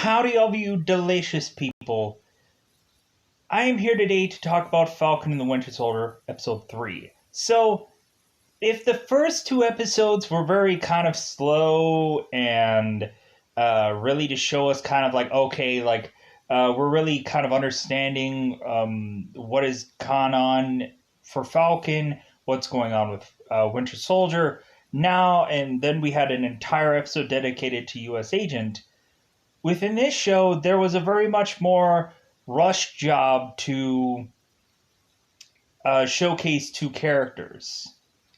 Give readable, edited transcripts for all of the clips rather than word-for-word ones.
Howdy, all of you delicious people. I am here today to talk about Falcon and the Winter Soldier, episode 3. So, if the first two episodes were very kind of slow and really to show us kind of like, okay, we're really kind of understanding what is gone on for Falcon, what's going on with Winter Soldier now, and then we had an entire episode dedicated to U.S. Agent. Within this show, there was a very much more rushed job to showcase two characters.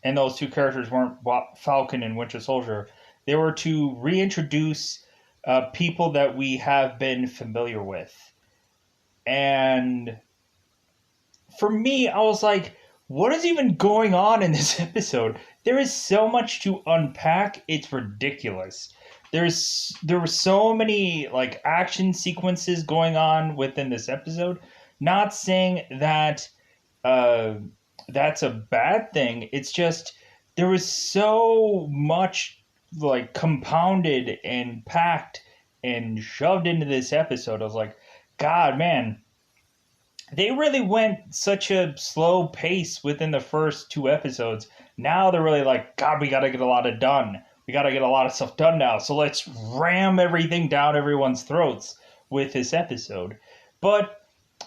And those two characters weren't Falcon and Winter Soldier. They were to reintroduce people that we have been familiar with. And for me, I was like, what is even going on in this episode? There is so much to unpack, it's ridiculous. There were so many like action sequences going on within this episode. Not saying that that's a bad thing. It's just there was so much like compounded and packed and shoved into this episode. I was like, God, man, they really went such a slow pace within the first two episodes. Now they're really like, God, we got to get a lot of done. We got to get a lot of stuff done now. So let's ram everything down everyone's throats with this episode. But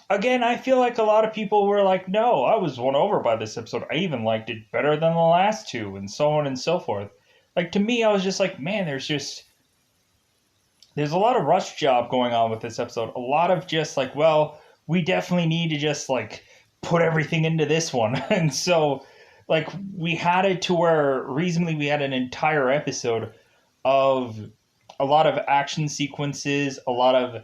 again, I feel like a lot of people were like, no, I was won over by this episode. I even liked it better than the last two, and so on and so forth. Like, to me, I was just like, man, there's a lot of rush job going on with this episode. A lot of just like, well, we definitely need to just like put everything into this one. And so like we had it to where reasonably we had an entire episode of a lot of action sequences, a lot of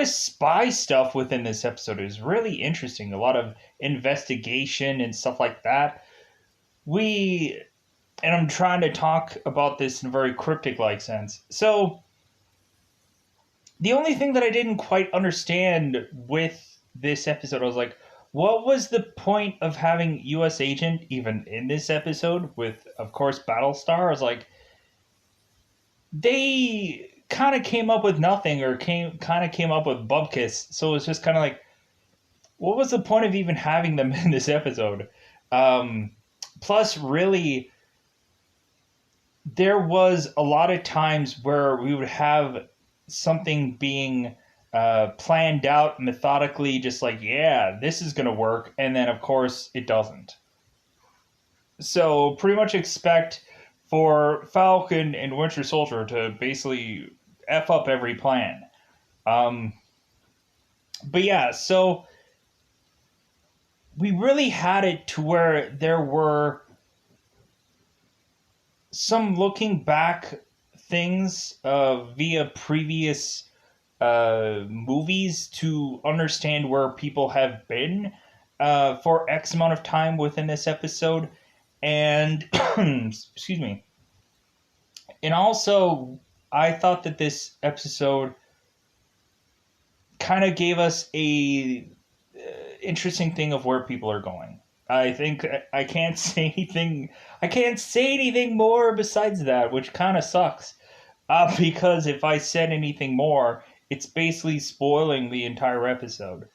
spy stuff within this episode. It was really interesting. A lot of investigation and stuff like that. And I'm trying to talk about this in a very cryptic like sense. So the only thing that I didn't quite understand with this episode, I was like, what was the point of having U.S. Agent even in this episode with, of course, Battlestar? I was like, they kind of came up with nothing or came up with Bubkiss. So it was just kind of like, what was the point of even having them in this episode? Plus, really, there was a lot of times where we would have something being planned out methodically, just like, yeah, this is going to work. And then, of course, it doesn't. So pretty much expect for Falcon and Winter Soldier to basically F up every plan. But yeah, so we really had it to where there were some looking back things via previous movies to understand where people have been for X amount of time within this episode. And, excuse me. And also, I thought that this episode kind of gave us a interesting thing of where people are going. I think I can't say anything. I can't say anything more besides that, which kind of sucks. Because if I said anything more, it's basically spoiling the entire episode.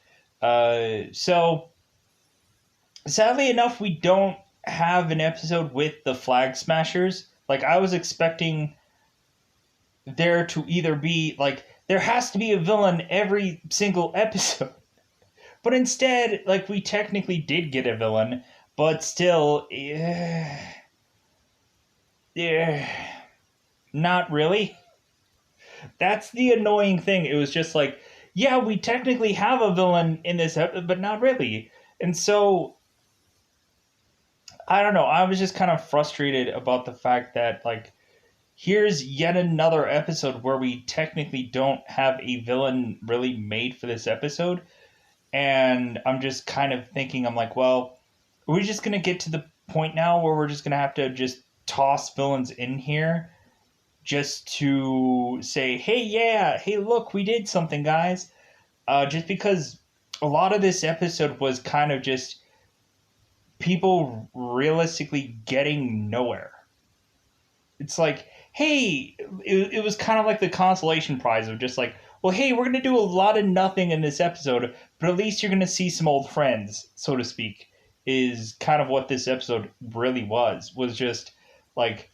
So, sadly enough, we don't have an episode with the Flag Smashers. Like, I was expecting there to either be, like, there has to be a villain every single episode. But instead, like, we technically did get a villain, but still, not really. That's the annoying thing. It was just like, yeah, we technically have a villain in this episode, but not really. And so, I don't know. I was just kind of frustrated about the fact that, like, here's yet another episode where we technically don't have a villain really made for this episode. And I'm just kind of thinking, I'm like, well, are we just going to get to the point now where we're just going to have to just toss villains in here just to say, hey, look, we did something, guys. Just because a lot of this episode was kind of just people realistically getting nowhere. It's like, hey, it was kind of like the consolation prize of just like, well, hey, we're going to do a lot of nothing in this episode, but at least you're going to see some old friends, so to speak, is kind of what this episode really was just like,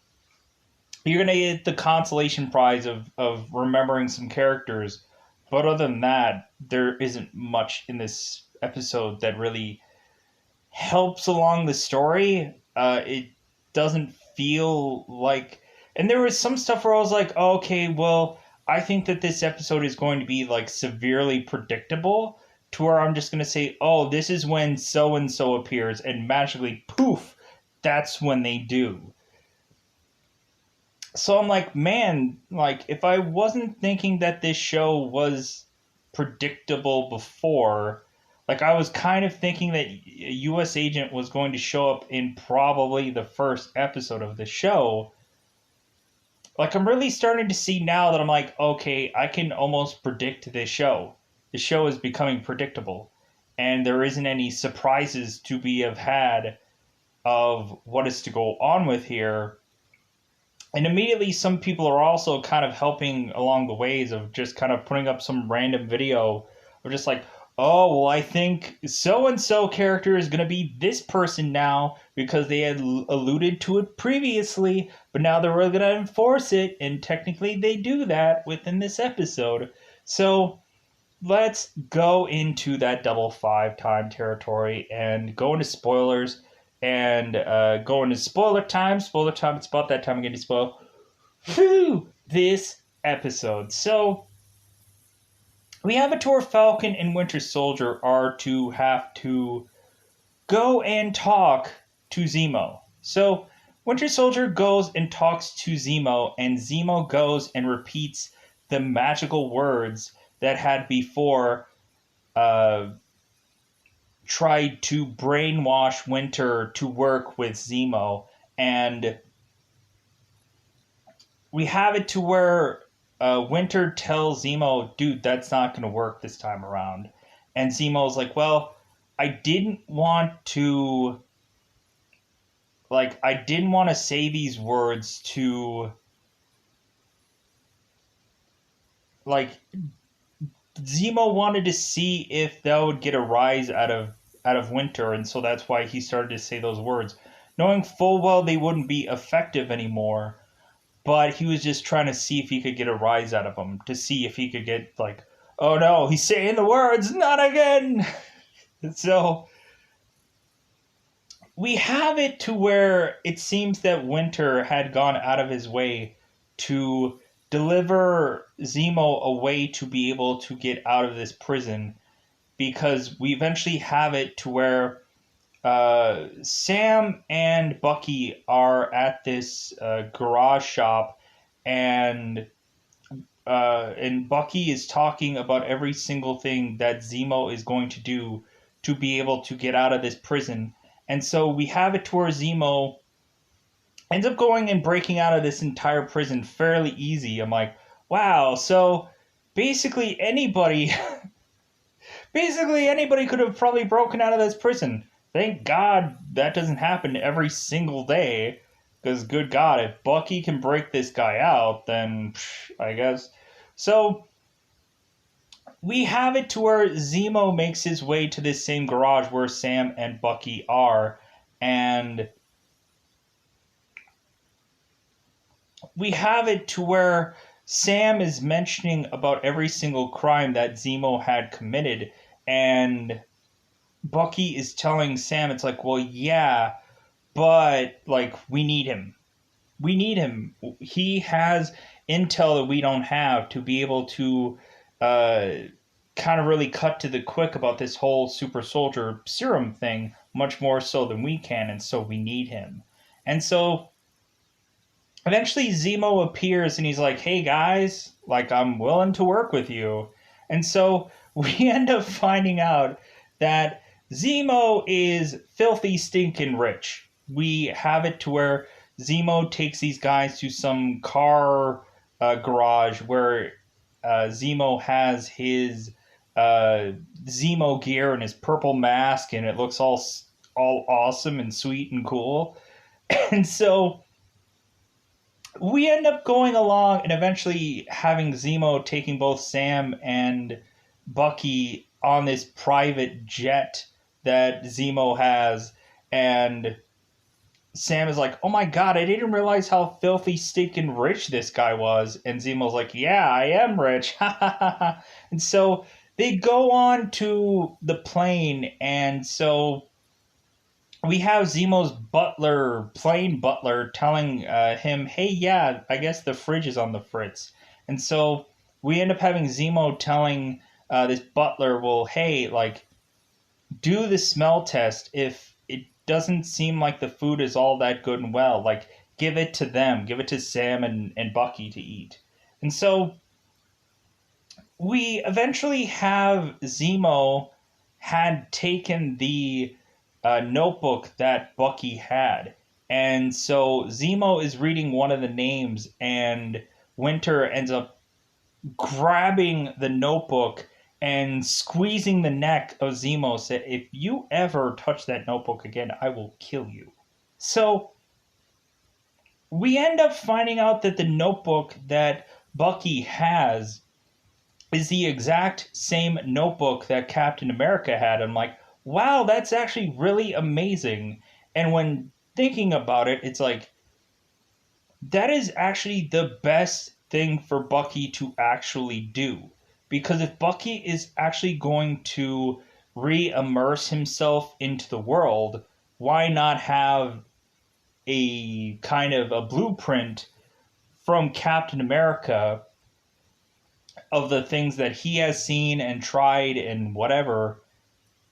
you're going to get the consolation prize of remembering some characters. But other than that, there isn't much in this episode that really helps along the story. It doesn't feel like, and there was some stuff where I was like, oh, okay, well, I think that this episode is going to be like severely predictable to where I'm just going to say, oh, this is when so and so appears, and magically, poof, that's when they do. So I'm like, man, like if I wasn't thinking that this show was predictable before, like I was kind of thinking that a US agent was going to show up in probably the first episode of the show. Like I'm really starting to see now that I'm like, okay, I can almost predict this show. The show is becoming predictable, and there isn't any surprises to be have had of what is to go on with here. And immediately, some people are also kind of helping along the ways of just kind of putting up some random video of just like, oh, well, I think so and so character is going to be this person now because they had alluded to it previously, but now they're really going to enforce it. And technically, they do that within this episode. So let's go into that double five time territory and go into spoilers and go into spoiler time. Spoiler time, it's about that time I'm going to spoil this episode. So we have it to where Falcon and Winter Soldier are to have to go and talk to Zemo. So Winter Soldier goes and talks to Zemo, and Zemo goes and repeats the magical words that had before tried to brainwash Winter to work with Zemo. And we have it to where Winter tells Zemo, dude, that's not going to work this time around. And Zemo's like, well, I didn't want to say these words to, like, Zemo wanted to see if that would get a rise out of Winter, and so that's why he started to say those words, knowing full well they wouldn't be effective anymore. But he was just trying to see if he could get a rise out of him, to see if he could get like, oh no, he's saying the words, not again. So we have it to where it seems that Winter had gone out of his way to deliver Zemo a way to be able to get out of this prison, because we eventually have it to where Sam and Bucky are at this garage shop, and Bucky is talking about every single thing that Zemo is going to do to be able to get out of this prison. And so we have it to where Zemo ends up going and breaking out of this entire prison fairly easy. I'm like, wow, so basically anybody could have probably broken out of this prison. Thank God that doesn't happen every single day, because good God, if Bucky can break this guy out, then I guess. So we have it to where Zemo makes his way to this same garage where Sam and Bucky are, and we have it to where Sam is mentioning about every single crime that Zemo had committed, and Bucky is telling Sam, it's like, well, yeah, but, like, we need him. We need him. He has intel that we don't have to be able to kind of really cut to the quick about this whole super soldier serum thing, much more so than we can, and so we need him. And so eventually Zemo appears and he's like, hey guys, like, I'm willing to work with you. And so we end up finding out that Zemo is filthy stinking rich. We have it to where Zemo takes these guys to some car garage where Zemo has his Zemo gear and his purple mask, and it looks all awesome and sweet and cool. And so we end up going along and eventually having Zemo taking both Sam and Bucky on this private jet that Zemo has. And Sam is like, "Oh my god, I didn't realize how filthy stinking rich this guy was." And Zemo's like, "Yeah, I am rich." And so they go on to the plane, and so we have Zemo's butler, plane butler, telling him, "Hey, yeah, I guess the fridge is on the fritz." And so we end up having Zemo telling this butler, "Well, hey, like, do the smell test. If it doesn't seem like the food is all that good and well, like, give it to them, give it to Sam and Bucky to eat." And so we eventually have Zemo had taken the notebook that Bucky had. And so Zemo is reading one of the names, and Winter ends up grabbing the notebook and squeezing the neck of Zemo. Said, "If you ever touch that notebook again, I will kill you." So we end up finding out that the notebook that Bucky has is the exact same notebook that Captain America had. I'm like, wow, that's actually really amazing. And when thinking about it, it's like, that is actually the best thing for Bucky to actually do. Because if Bucky is actually going to re immerse himself into the world, why not have a kind of a blueprint from Captain America of the things that he has seen and tried and whatever?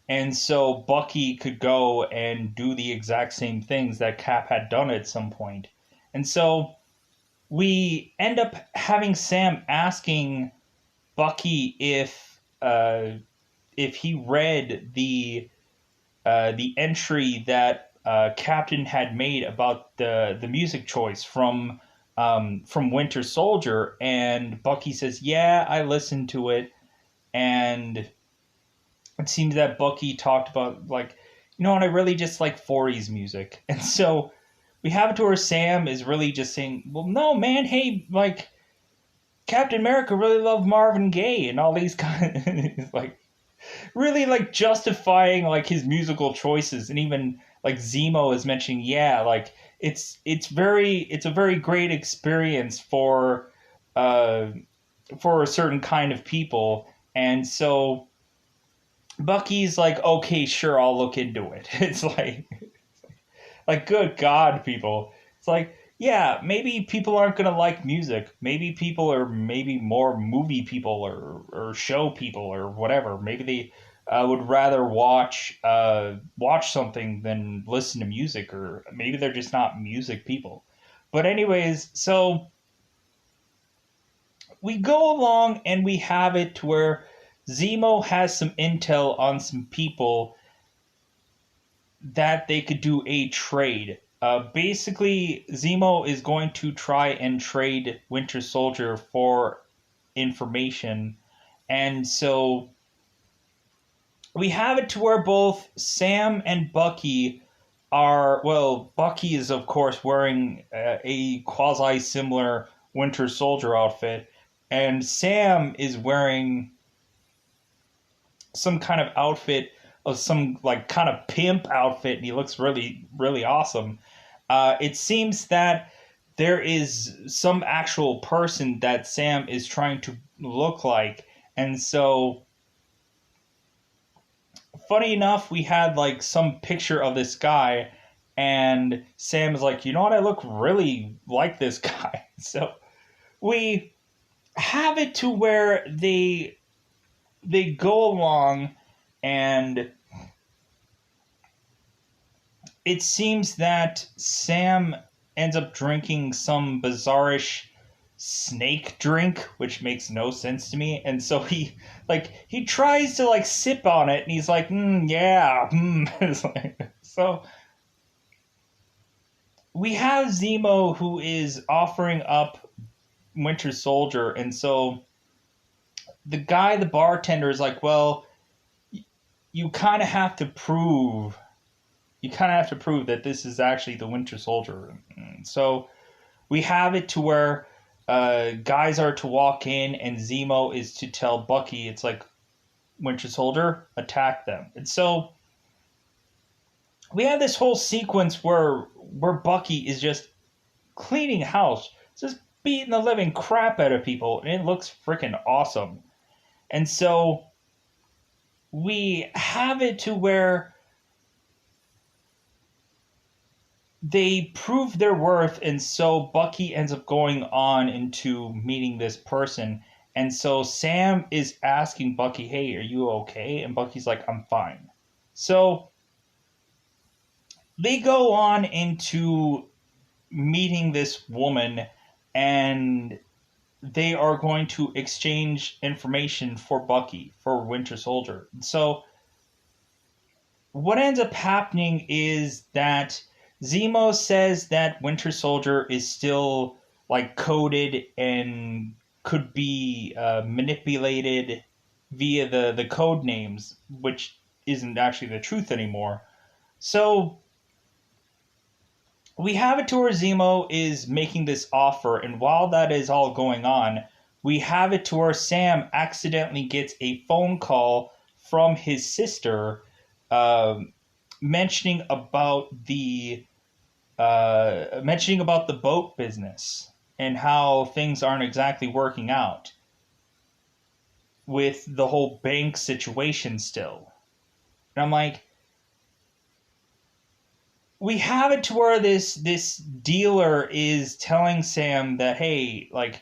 And so Bucky could go and do the exact same things that Cap had done at some point. And so we end up having Sam asking Bucky if he read the entry that Captain had made about the music choice from Winter Soldier, and Bucky says, "Yeah, I listened to it," and it seems that Bucky talked about, like, you know what, I really just like 40s music. And so we have it to where Sam is really just saying, well, no, man, hey, like, Captain America really loved Marvin Gaye and all these kind of, like, really, like, justifying, like, his musical choices. And even, like, Zemo is mentioning, yeah, like, it's a very great experience uh, for a certain kind of people. And so Bucky's like, okay, sure, I'll look into it. It's like, good God, people. It's like, yeah, maybe people aren't gonna like music. Maybe people are maybe more movie people or show people or whatever. Maybe they would rather watch something than listen to music, or maybe they're just not music people. But anyways, so we go along and we have it to where Zemo has some intel on some people that they could do a trade. Basically, Zemo is going to try and trade Winter Soldier for information. And so we have it to where both Sam and Bucky are, well, Bucky is, of course, wearing a quasi similar Winter Soldier outfit, and Sam is wearing some kind of outfit of some, like, kind of pimp outfit, and he looks really really awesome. It seems that there is some actual person that Sam is trying to look like. And so funny enough, we had like some picture of this guy, and Sam is like, you know what, I look really like this guy. So we have it to where they go along, and it seems that Sam ends up drinking some bizarrish snake drink, which makes no sense to me. And so he tries to like sip on it, and he's like, yeah. It's like, so we have Zemo who is offering up Winter Soldier, and so the bartender is like, well, you kind of have to prove that this is actually the Winter Soldier. And so We have it to where guys are to walk in and Zemo is to tell Bucky, it's like, Winter Soldier, attack them. And so we have this whole sequence where Bucky is just cleaning house, just beating the living crap out of people, and it looks freaking awesome. And so we have it to where they prove their worth, and so Bucky ends up going on into meeting this person. And so Sam is asking Bucky, hey, are you okay? And Bucky's like, I'm fine. So they go on into meeting this woman, and they are going to exchange information for Bucky, for Winter Soldier. So what ends up happening is that Zemo says that Winter Soldier is still like coded and could be manipulated via the code names, which isn't actually the truth anymore. So we have it to where Zemo is making this offer, and while that is all going on, we have it to where Sam accidentally gets a phone call from his sister mentioning about the boat business and how things aren't exactly working out with the whole bank situation still. And I'm like, we have it to where this dealer is telling Sam that, hey, like,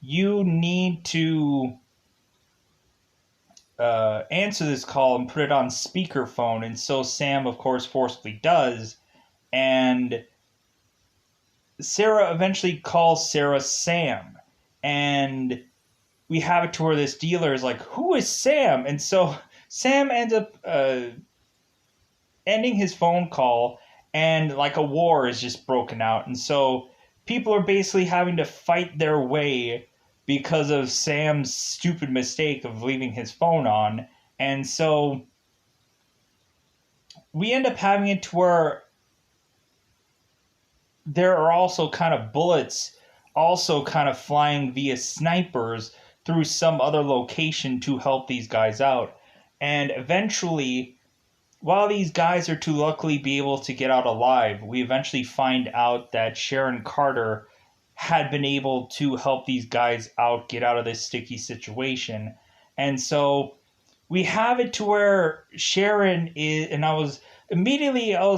you need to answer this call and put it on speakerphone. And so Sam, of course, forcibly does. And Sarah eventually calls Sarah Sam. And we have it to where this dealer is like, who is Sam? And so Sam ends up ending his phone call, and like a war is just broken out. And so people are basically having to fight their way because of Sam's stupid mistake of leaving his phone on. And so we end up having it to where there are also kind of bullets also kind of flying via snipers through some other location to help these guys out. And eventually, while these guys are to luckily be able to get out alive, we eventually find out that Sharon Carter had been able to help these guys out, get out of this sticky situation. And so we have it to where Sharon is, and I was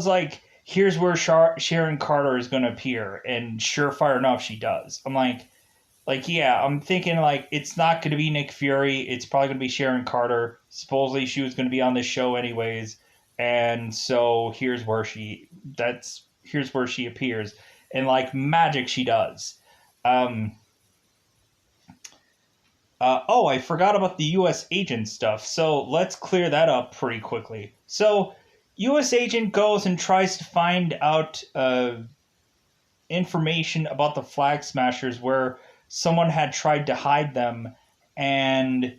like, here's where Sharon Carter is going to appear. And surefire enough, she does. I'm like, yeah, I'm thinking like it's not going to be Nick Fury. It's probably going to be Sharon Carter. Supposedly she was going to be on this show anyways. And so here's where she appears, and like magic she does. I forgot about the U.S. agent stuff, so let's clear that up pretty quickly. So U.S. agent goes and tries to find out information about the Flag Smashers, where someone had tried to hide them, and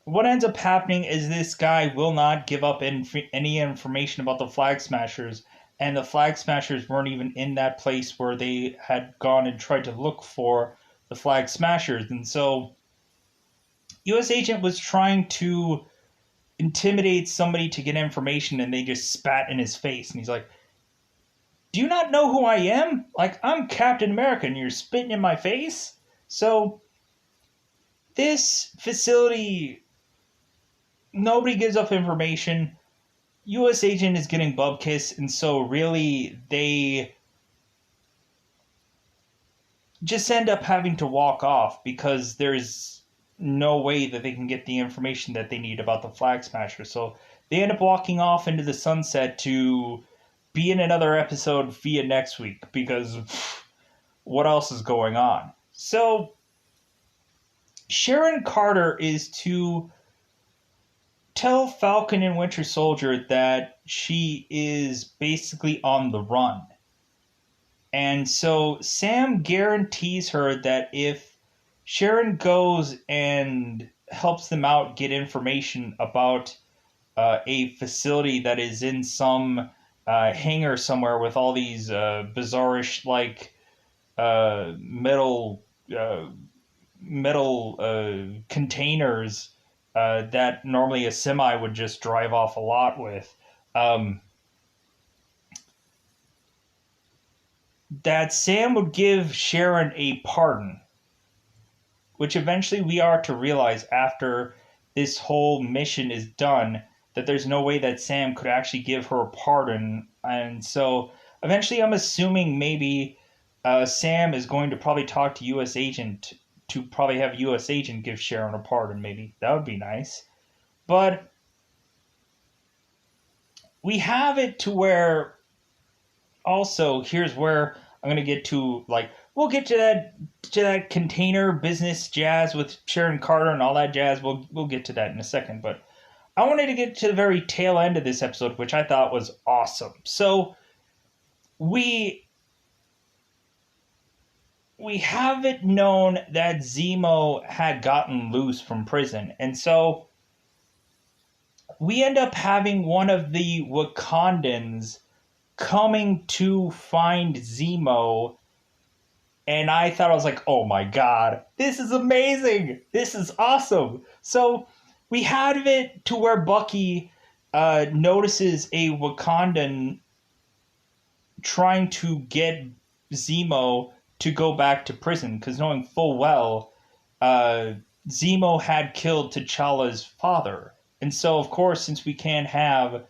what ends up happening is this guy will not give up any information about the Flag Smashers, and the Flag Smashers weren't even in that place where they had gone and tried to look for the Flag Smashers. And so U.S. agent was trying to intimidate somebody to get information, and they just spat in his face. And he's like, do you not know who I am? Like, I'm Captain America, and you're spitting in my face? So this facility, nobody gives up information. U.S. agent is getting bubkissed, and so really they just end up having to walk off because there's no way that they can get the information that they need about the Flag Smasher. So they end up walking off into the sunset to be in another episode via next week, because what else is going on? So Sharon Carter is to tell Falcon and Winter Soldier that she is basically on the run. And so Sam guarantees her that if Sharon goes and helps them out get information about a facility that is in some hangar somewhere with all these bizarrish, like, metal containers that normally a semi would just drive off a lot with. Um, that Sam would give Sharon a pardon, which eventually we are to realize after this whole mission is done that there's no way that Sam could actually give her a pardon. And so eventually I'm assuming maybe Sam is going to probably talk to U.S. Agent to probably have U.S. Agent give Sharon a pardon, maybe. That would be nice. But we have it to where also here's where I'm gonna get to, like, we'll get to that container business jazz with Sharon Carter and all that jazz. We'll get to that in a second, but I wanted to get to the very tail end of this episode, which I thought was awesome. So we have it known that Zemo had gotten loose from prison, and so we end up having one of the Wakandans coming to find Zemo, and I thought, I was like, oh my god, this is amazing! This is awesome! So we have it to where Bucky notices a Wakandan trying to get Zemo to go back to prison, because knowing full well Zemo had killed T'Challa's father. And so, of course, since we can't have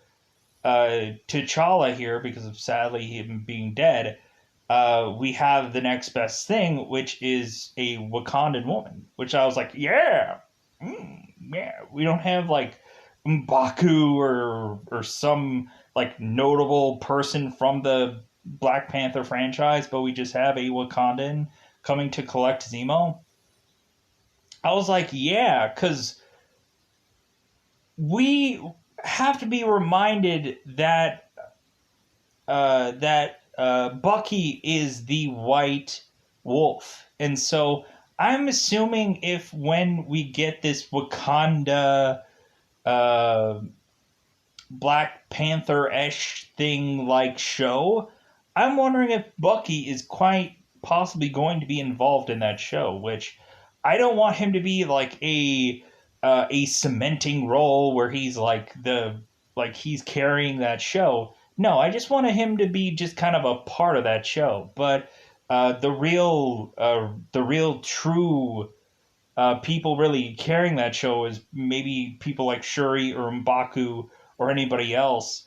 T'Challa here because of, sadly, him being dead, we have the next best thing, which is a Wakandan woman. Which I was like, yeah, yeah. We don't have like M'Baku or some like notable person from the Black Panther franchise, but we just have a Wakandan coming to collect Zemo. I was like, yeah, because we have to be reminded that Bucky is the White Wolf, and so I'm assuming if when we get this Wakanda Black Panther-esque thing like show, I'm wondering if Bucky is quite possibly going to be involved in that show, which I don't want him to be like a cementing role where he's like he's carrying that show. No, I just wanted him to be just kind of a part of that show. But the real true people really carrying that show is maybe people like Shuri or M'Baku or anybody else.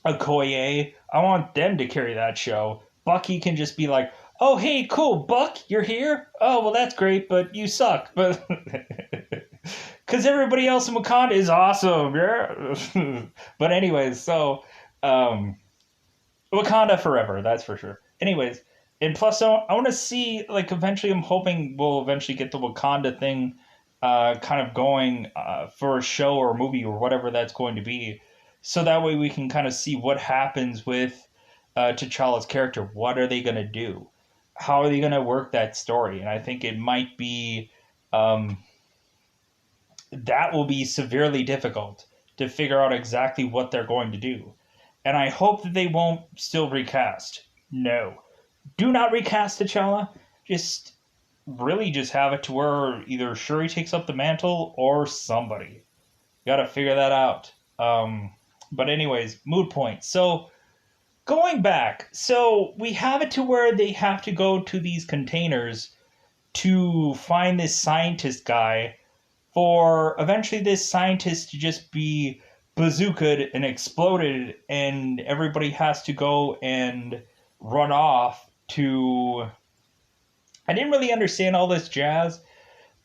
Okoye, I want them to carry that show. Bucky can just be like, oh, hey, cool, Buck, you're here? Oh, well, that's great, but you suck. But because everybody else in Wakanda is awesome, yeah? But anyways, so Wakanda forever, that's for sure. Anyways, and plus, I want to see, like, eventually, I'm hoping we'll eventually get the Wakanda thing kind of going for a show or a movie or whatever that's going to be. So that way we can kind of see what happens with T'Challa's character. What are they going to do? How are they going to work that story? And I think it might be that will be severely difficult to figure out exactly what they're going to do. And I hope that they won't still recast. No. Do not recast T'Challa. Just really just have it to where either Shuri takes up the mantle or somebody. Got to figure that out. But anyways, mood point. So going back, so we have it to where they have to go to these containers to find this scientist guy, for eventually this scientist to just be bazookaed and exploded, and everybody has to go and run off to... I didn't really understand all this jazz,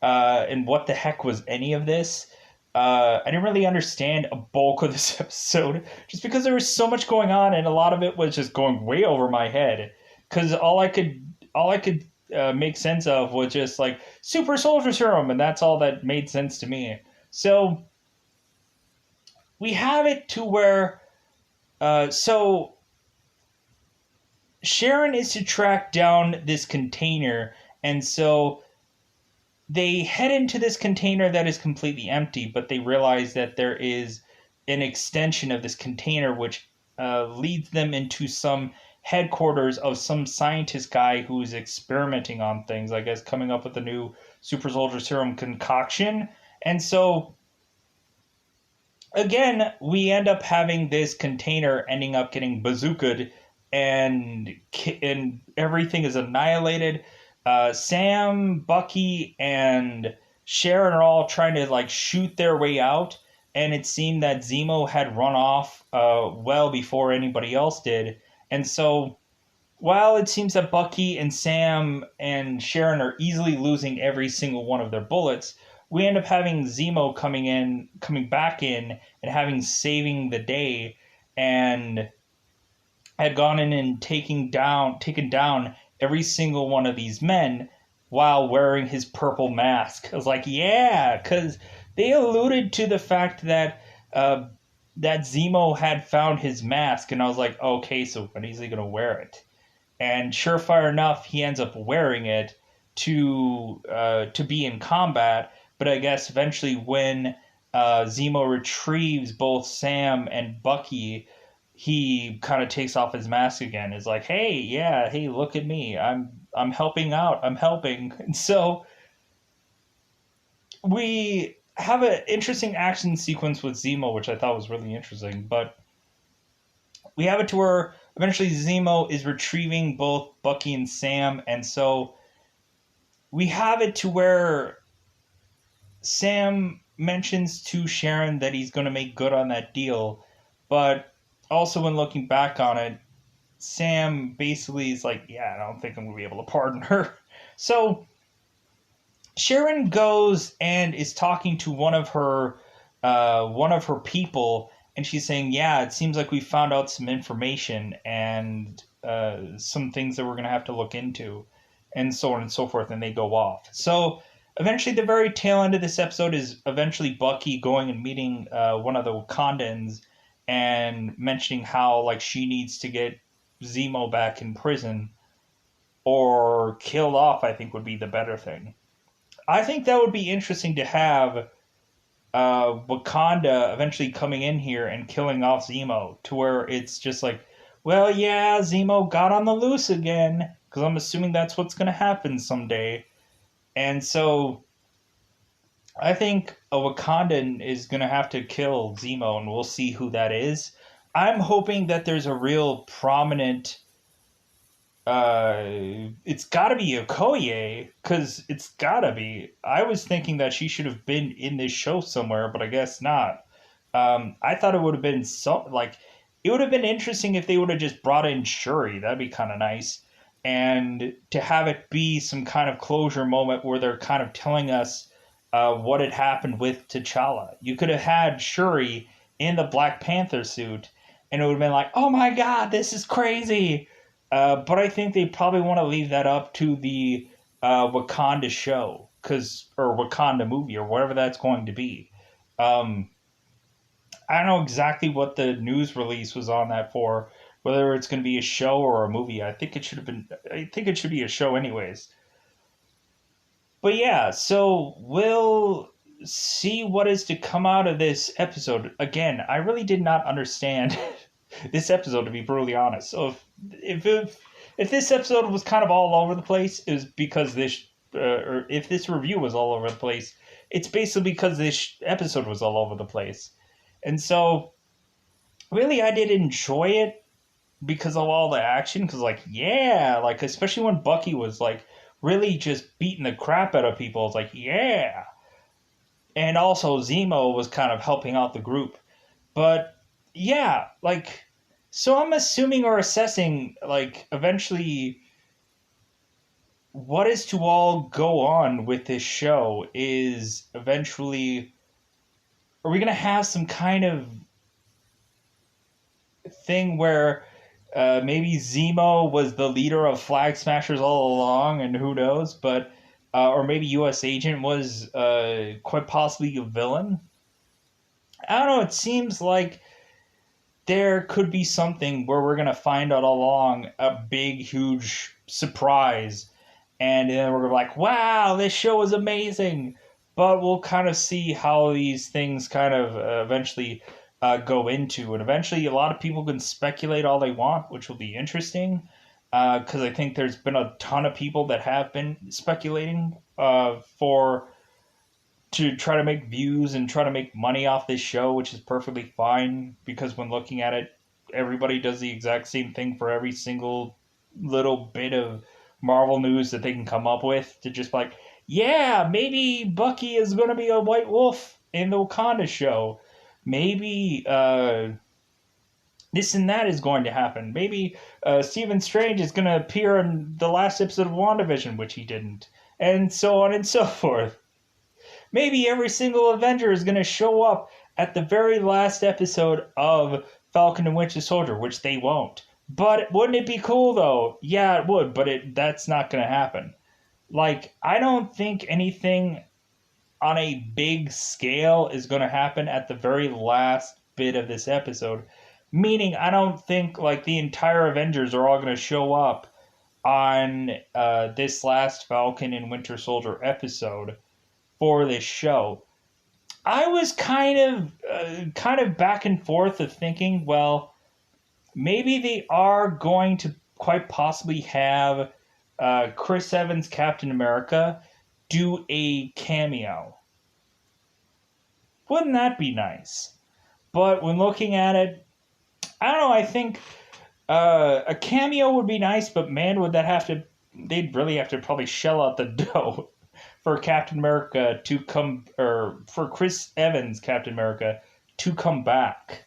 and what the heck was any of this. I didn't really understand a bulk of this episode, just because there was so much going on, and a lot of it was just going way over my head. Because all I could make sense of was just like super soldier serum, and that's all that made sense to me. So we have it to where, so Sharon is to track down this container, and so they head into this container that is completely empty, but they realize that there is an extension of this container which leads them into some headquarters of some scientist guy who's experimenting on things, I guess coming up with a new super soldier serum concoction. And so again, we end up having this container ending up getting bazookaed, and everything is annihilated. Sam, Bucky, and Sharon are all trying to like shoot their way out, and it seemed that Zemo had run off well before anybody else did. And so, while it seems that Bucky and Sam and Sharon are easily losing every single one of their bullets, we end up having Zemo coming back in, and saving the day, and had gone in and taken down every single one of these men while wearing his purple mask. I was like, yeah, because they alluded to the fact that that Zemo had found his mask, and I was like, okay, so when is he gonna wear it? And surefire enough, he ends up wearing it to be in combat. But I guess eventually, when Zemo retrieves both Sam and Bucky, he kind of takes off his mask again. Is like, hey, yeah, hey, look at me, I'm helping out, I'm helping. And so we have an interesting action sequence with Zemo, which I thought was really interesting. But we have it to where eventually Zemo is retrieving both Bucky and Sam, and so we have it to where Sam mentions to Sharon that he's going to make good on that deal, but also when looking back on it, Sam basically is like, yeah, I don't think I'm going to be able to pardon her. So Sharon goes and is talking to one of her people, and she's saying, yeah, it seems like we found out some information and some things that we're going to have to look into, and so on and so forth, and they go off. So eventually, the very tail end of this episode is eventually Bucky going and meeting one of the Wakandans and mentioning how like she needs to get Zemo back in prison or killed off, I think would be the better thing. I think that would be interesting to have Wakanda eventually coming in here and killing off Zemo, to where it's just like, well, yeah, Zemo got on the loose again, because I'm assuming that's what's going to happen someday. And so I think a Wakandan is going to have to kill Zemo, and we'll see who that is. I'm hoping that there's a real prominent... it's got to be Okoye, because it's got to be. I was thinking that she should have been in this show somewhere, but I guess not. I thought it would have been it would have been interesting if they would have just brought in Shuri. That'd be kind of nice. And to have it be some kind of closure moment where they're kind of telling us what had happened with T'Challa. You could have had Shuri in the Black Panther suit, and it would have been like, oh my god, this is crazy. But I think they probably want to leave that up to the Wakanda show, or Wakanda movie, or whatever that's going to be. I don't know exactly what the news release was on that for, whether it's going to be a show or a movie. I think it should be a show anyways. But yeah, so we'll see what is to come out of this episode. Again, I really did not understand this episode, to be brutally honest. So if this episode was kind of all over the place, it was because or if this review was all over the place, it's basically because this episode was all over the place. And so, really, I did enjoy it because of all the action. Because, especially when Bucky was, really just beating the crap out of people. It's like, yeah. And also, Zemo was kind of helping out the group. But, yeah, so I'm assuming or assessing, eventually, what is to all go on with this show is eventually... Are we going to have some kind of thing where maybe Zemo was the leader of Flag Smashers all along, and who knows, but or maybe U.S. Agent was quite possibly a villain? I don't know, it seems like there could be something where we're going to find out all along a big, huge surprise, and then we're like, wow, this show is amazing. But we'll kind of see how these things kind of eventually go into. And eventually, a lot of people can speculate all they want, which will be interesting. Because I think there's been a ton of people that have been speculating for to try to make views and try to make money off this show, which is perfectly fine because when looking at it, everybody does the exact same thing for every single little bit of Marvel news that they can come up with to just like, yeah, maybe Bucky is going to be a White Wolf in the Wakanda show. Maybe this and that is going to happen. Maybe Stephen Strange is going to appear in the last episode of WandaVision, which he didn't. And so on and so forth. Maybe every single Avenger is going to show up at the very last episode of Falcon and Winter Soldier, which they won't. But wouldn't it be cool, though? Yeah, it would, but that's not going to happen. Like, I don't think anything on a big scale is going to happen at the very last bit of this episode. Meaning, I don't think, like, the entire Avengers are all going to show up on this last Falcon and Winter Soldier episode for this show. I was kind of back and forth of thinking, well, maybe they are going to quite possibly have Chris Evans, Captain America, do a cameo. Wouldn't that be nice? But when looking at it, I don't know, I think a cameo would be nice, but man, would that have to... They'd really have to probably shell out the dough for Captain America to come... Or for Chris Evans, Captain America, to come back.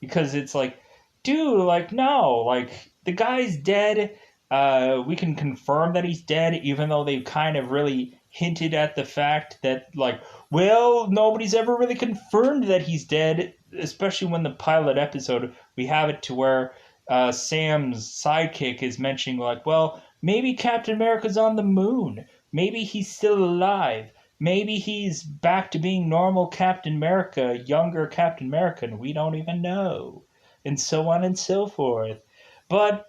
Because it's like, dude, like, no, like, the guy's dead. We can confirm that he's dead, even though they've kind of really hinted at the fact that, like, well, nobody's ever really confirmed that he's dead, especially when the pilot episode, we have it to where Sam's sidekick is mentioning, like, well, maybe Captain America's on the moon. Maybe he's still alive. Maybe he's back to being normal Captain America, younger Captain America, and we don't even know. And so on and so forth. But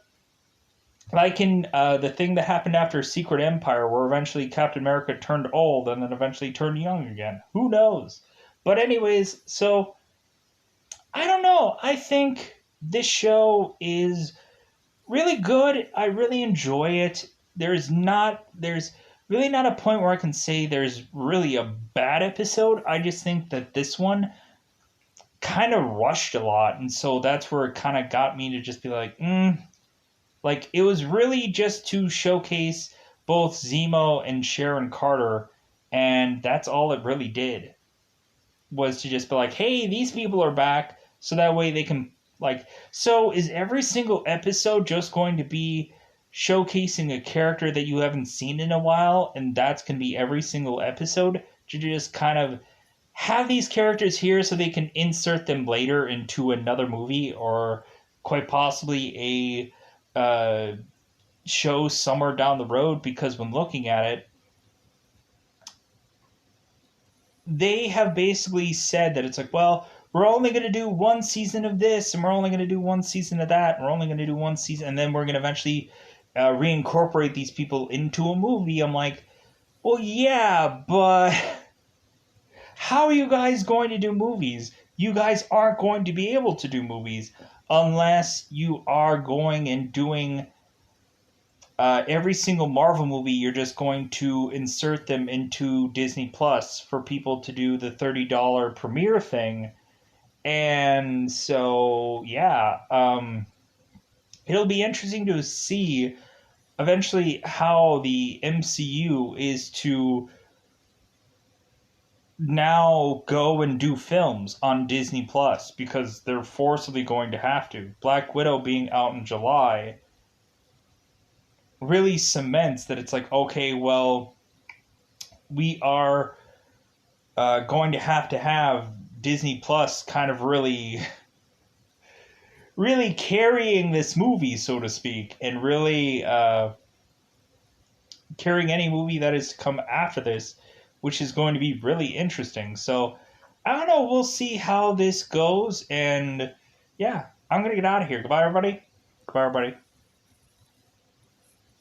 like in the thing that happened after Secret Empire, where eventually Captain America turned old and then eventually turned young again. Who knows? But anyways, so I don't know. I think this show is really good. I really enjoy it. There's really not a point where I can say there's really a bad episode. I just think that this one kind of rushed a lot, and so that's where it kind of got me to just be like, Like, it was really just to showcase both Zemo and Sharon Carter, and that's all it really did. Was to just be like, hey, these people are back, so that way they can, like... So, is every single episode just going to be showcasing a character that you haven't seen in a while, and that's going to be every single episode? To just kind of have these characters here so they can insert them later into another movie, or quite possibly a show somewhere down the road, because when looking at it, they have basically said that it's like, well, we're only going to do one season of this, and we're only going to do one season of that, and we're only going to do one season, and then we're going to eventually reincorporate these people into a movie. I'm like, well, yeah, but how are you guys going to do movies? You guys aren't going to be able to do movies unless you are going and doing every single Marvel movie. You're just going to insert them into Disney Plus for people to do the $30 premiere thing. And so, yeah, it'll be interesting to see eventually how the MCU is to now go and do films on Disney Plus, because they're forcibly going to have to. Black Widow being out in July really cements that it's like, okay, well, we are going to have Disney Plus kind of really carrying this movie, so to speak, and really carrying any movie that is to come after this, which is going to be really interesting. So, I don't know, we'll see how this goes, and yeah, I'm going to get out of here. Goodbye, everybody. Goodbye, everybody.